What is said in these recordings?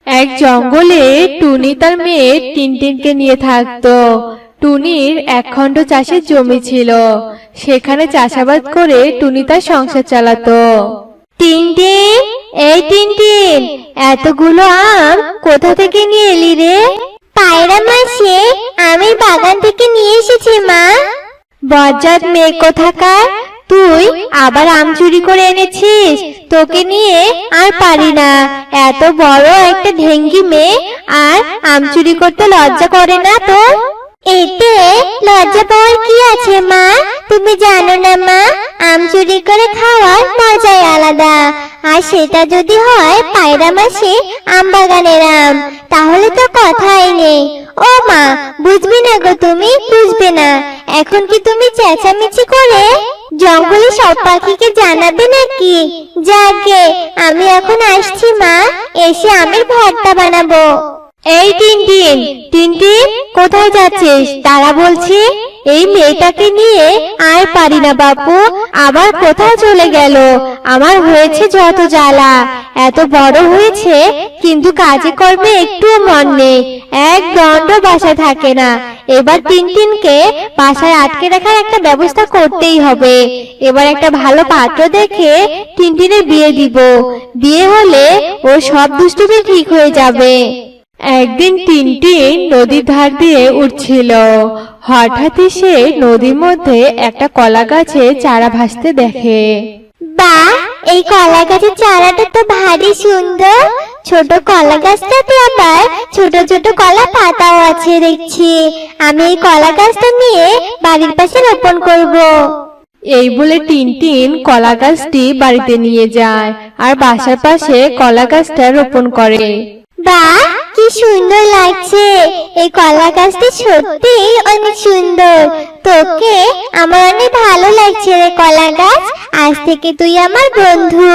এক জঙ্গলে টুনি তার মেয়ে টিনটিনকে নিয়ে থাকতো। টুনির একখণ্ড চাষের জমি ছিল, সেখানে চাষাবাদ করে টুনি তার সংসার চালাতো। টিনটিন, এই টিনটিন, এতগুলো আম কোথা থেকে নিয়ে এলি রে? পায়রা মাসি, আমি বাগান থেকে নিয়ে এসেছি মা। বজ্জাত মেয়ে কোথাকার, তুই আবার আম চুরি করে এনেছিস? তোকে নিয়ে আর পারি না, এত বড় একটা ঢেঙ্গি মেয়ে, আর আম চুরি করতে লজ্জা করে না তোর? এতে লজ্জা পাওয়ার কি আছে মা? তুমি জানো না মা, আম চুরি করে খাওয়ার মজাই আলাদা। আর সেটা যদি হয় পায়রা মাসি আম বাগানের আম, তাহলে তো কথাই নেই। ও মা, বুঝবি না গো, তুমি বুঝবে না। এখন কি তুমি চেঁচামেচি করে জঙ্গলে সব পাখিকে জানাবে নাকি? যাকে আমি এখন আসছি মা, এসে আমের ভর্তা বানাবো। এই টিনটিন, টিনটিন, কোথায় যাচ্ছিস? তারা বলছি, এই মেয়েটাকে নিয়ে আর পারি না বাপু, আবার কোথায় চলে গেল? আমার হয়েছে যত জ্বালা, এত বড় হয়েছে কিন্তু কাজে কর্মে একটুও মন নেই, এক দণ্ড বাসায় থাকে না। এবার টিনটিনকে বাসায় আটকে রাখার একটা ব্যবস্থা করতেই হবে। এবার একটা ভালো পাত্র দেখে টিনটিনের বিয়ে দিব, বিয়ে হলে ওর সব দুষ্টুমি ঠিক হয়ে যাবে। একদিন টিনটিন নদীর ধার দিয়ে উঠছিল, হঠাৎ সে নদীর মধ্যে একটা কলা গাছে চারা ভাসতে দেখে। বাহ, এই কলা গাছের চারাটা তো ভারী সুন্দর। ছোট কলা গাছটাতে আবার ছোট ছোট কলা পাতাও আছে দেখছি। আমি এই কলা গাছটা নিয়ে বাড়ির পাশে রোপণ করব। এই বলে টিনটিন কলা গাছটি বাড়িতে নিয়ে যায় আর বাসার পাশে কলা গাছটা রোপণ করে। বাহ, কি সুন্দর লাগছে! এই কলা গাছটি সত্যি অনেক সুন্দর। তোকে আমার অনেক ভালো লাগছে রে কলা গাছ, আজ থেকে তুই আমার বন্ধু।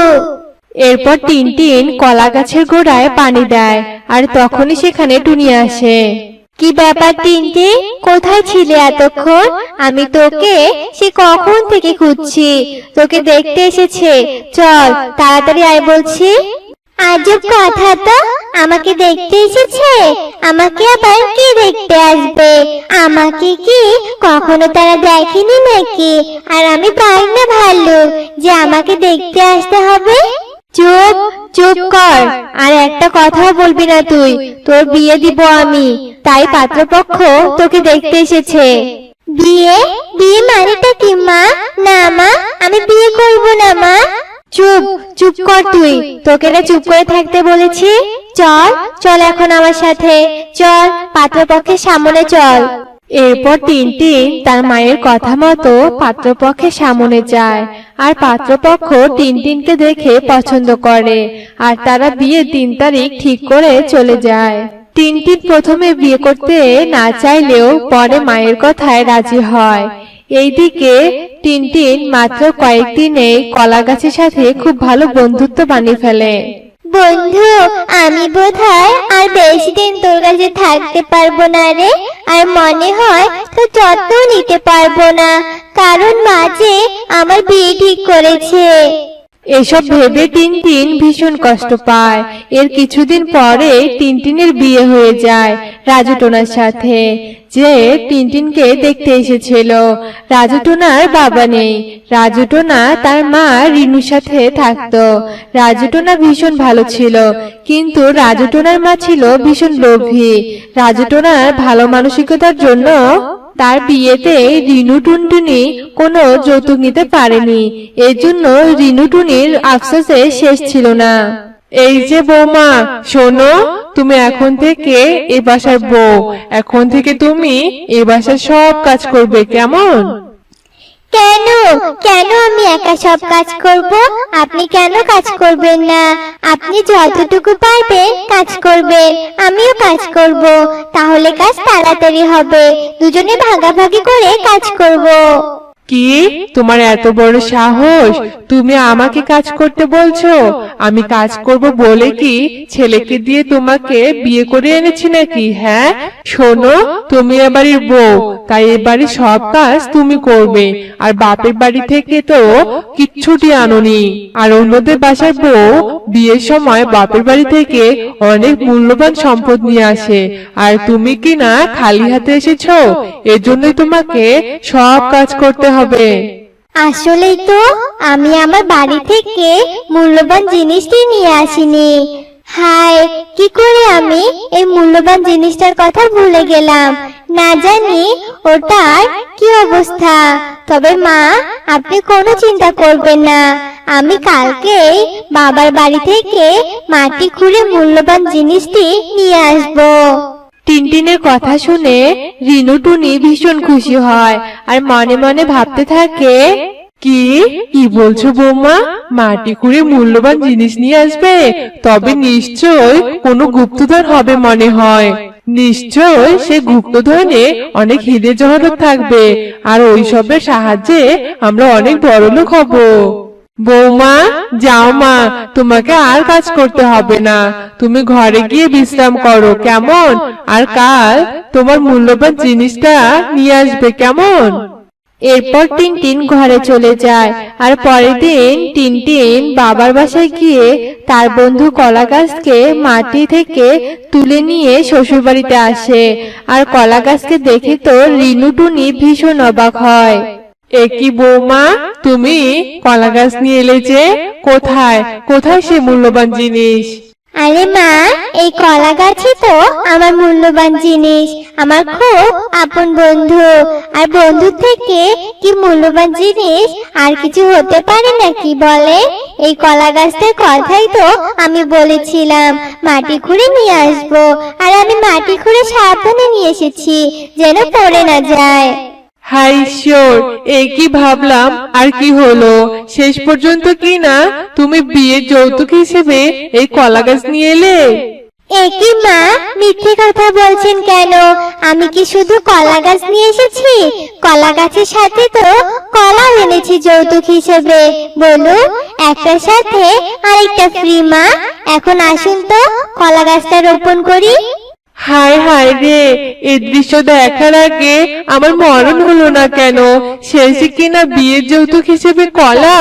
এরপর টিনটিন কলা গাছের গোড়ায় পানি দেয়, আর তখনই সেখানে টুনি আসে। কি ব্যাপার টিনটিন, কোথায় ছিলে এতক্ষণ? আমি তোকে সে কখন থেকে খুঁজছি, তোকে দেখতে এসেছে। চল তাড়াতাড়ি আয় বলছি। আজব কথা তো, আমাকে দেখতে এসেছে? আমাকে আবার কি দেখতে আসবে? আমাকে কি কখনো তারা দেখেনি নাকি? আর আমি পাই না ভালো যে আমাকে দেখতে আসতে হবে। চুপ চুপ কর, আর একটা কথাও বলবি না তুই। তোর বিয়ে দিব আমি, তাই পাত্রপক্ষ তোকে দেখতে এসেছে। বিয়ে? বিয়ে মানেটা কি মা? না মা, আমি বিয়ে করব না মা। চুপ চুপ কর তুই, তোকে না চুপ করে থাকতে বলেছি। চল চল এখন আমার সাথে, চল পাত্রপক্ষের সামনে চল। এরপর টিনটিন তার মায়ের কথা মতো পাত্রপক্ষের সামনে যায়, আর পাত্রপক্ষ টিনটিনকে দেখে পছন্দ করে, আর তারা বিয়ের 3 তারিখ ঠিক করে চলে যায়। টিনটিন প্রথমে বিয়ে করতে না চাইলেও পরে মায়ের কথায় রাজি হয়। এইদিকে টিনটিন মাত্র কয়েকদিনে কলা গাছের সাথে খুব ভালো বন্ধুত্ব বানিয়ে ফেলে। বন্ধু, আমি বোধহয় আর বেশি দিন তোর কাছে থাকতে পারবো না রে। আর মনে হয় তোর যত্ন নিতে পারবো না, কারণ মা যে আমার বিয়ে ঠিক করেছে। এসব ভেবে টিনটিন ভীষণ কষ্ট পায়। এর কিছুদিন পরে টিনটিনের বিয়ে হয়ে যায় রাজু টোনার সাথে, যে টিনটিনকে দেখতে এসেছিল। রাজু টোনার বাবা নেই, রাজু টোনা তার মা রিনুর সাথে থাকতো। রাজু টোনা ভীষণ ভালো ছিল, কিন্তু রাজু টোনার মা ছিল ভীষণ লোভী। রাজু টোনার ভালো মানসিকতার জন্য তার বিয়েতে রিনু টুনটুনি কোনো যৌতুক নিতে পারেনি। এর জন্য রিনু টুনির আফসোসে শেষ ছিল না। এই যে বৌমা, শোনো, তুমি এখন থেকে এ বাসার বউ। এখন থেকে তুমি এ বাসার সব কাজ করবে, কেমন? কেন কেন আমি একা সব কাজ করব? আপনি কেন কাজ করবেন না? আপনি যতটুকু পারবেন কাজ করবেন, আমিও কাজ করব। তাহলে কাজ তাড়াতাড়ি হবে, দুজনে ভাগাভাগি করে কাজ করব। কি, তোমার এত বড় সাহস? তুমি আমাকে কাজ করতে বলছো? আমি কাজ করব বলে কি ছেলেকে দিয়ে তোমাকে বিয়ে করে এনেছি নাকি? হ্যাঁ, শোনো, তুমি এবাড়ির বউ, তাই এবারে সব কাজ তুমি করবে। আর বাপের বাড়ি থেকে তো কিচ্ছুটি আনোনি। আর অন্যদের বাসার বউ বিয়ের সময় বাপের বাড়ি থেকে অনেক মূল্যবান সম্পদ নিয়ে আসে, আর তুমি কি না খালি হাতে এসেছো? এজন্যই তোমাকে সব কাজ করতে হবে। আসলেই তো আমি আমার বাড়ি থেকে মূল্যবান জিনিসটি নিয়ে আসিনি। হায়, কি করে আমি এই মূল্যবান জিনিসটার কথা ভুলে গেলাম। না জানি ওটার কি অবস্থা। তবে মা, আপনি কোনো চিন্তা করবেন না, আমি কালকেই বাবার বাড়ি থেকে মাটি খুঁড়ে মূল্যবান জিনিসটি নিয়ে আসবো। টিনটিনের কথা শুনে রিনু টুনি ভীষণ খুশি হয় আর মনে মনে ভাবতে থাকে, কি কি বলছো বৌমা? মাটি খুঁড়ে মূল্যবান জিনিস নিয়ে আসবে? তবে নিশ্চয় কোনো গুপ্তধন হবে মনে হয়। নিশ্চয় সে গুপ্তধনে অনেক হিরে জহরত থাকবে, আর ওইসবের সাহায্যে আমরা অনেক বড়লোক হব। বৌমা, যাও মা, তোমাকে আর কাজ করতে হবে না। তুমি ঘরে গিয়ে বিশ্রাম করো, কেমন? আর কাল তোমার মূল্যবান জিনিসটা নিয়ে আসবে, কেমন? এরপর টিনটিন ঘরে চলে যায়। আর পরের দিন টিনটিন বাবার বাসায় গিয়ে তার বন্ধু কলা গাছকে মাটি থেকে তুলে নিয়ে শ্বশুর বাড়িতে আসে। আর কলা গাছকে দেখে তো রিনু টুনি ভীষণ অবাক হয়। এ কি বৌমা, তুমি কলা গাছ নিয়ে এলে যে? কোথায় কোথায় সে মূল্যবান জিনিস? আরে মা, এই কলা গাছই তো আমার মূল্যবান জিনিস। আমার খুব আপন বন্ধু, আর বন্ধু থেকে কি মূল্যবান জিনিস আর কিছু হতে পারে নাকি বলে? এই কলা গাছটার কথাই তো আমি বলেছিলাম মাটি খুঁড়ে নিয়ে আসবো, আর আমি মাটি খুঁড়ে সাবধানে নিয়ে এসেছি যেন পড়ে না যায়। হাই ঈশ্বর, এ কি ভাবলাম আর কি হলো? শেষ পর্যন্ত কি না তুমি বিয়ের যৌতুক হিসেবে এই কলা গাছ নিয়ে এলে? একই মা, মিথ্যে কথা বলছেন কেন? আমি কি শুধু কলা গাছ নিয়ে এসেছি? কলা গাছের সাথে তো কলাও এনেছি যৌতুক হিসেবে। বলুন, একটার সাথে আরেকটা ফ্রি মা। এখন আসুন তো কলা গাছটা রোপণ করি। হায় হায় রে, এই দৃশ্য দেখার আগে আমার মরণ হলো না কেন? শেষে কিনা বিয়ের যৌতুক হিসেবে কলা!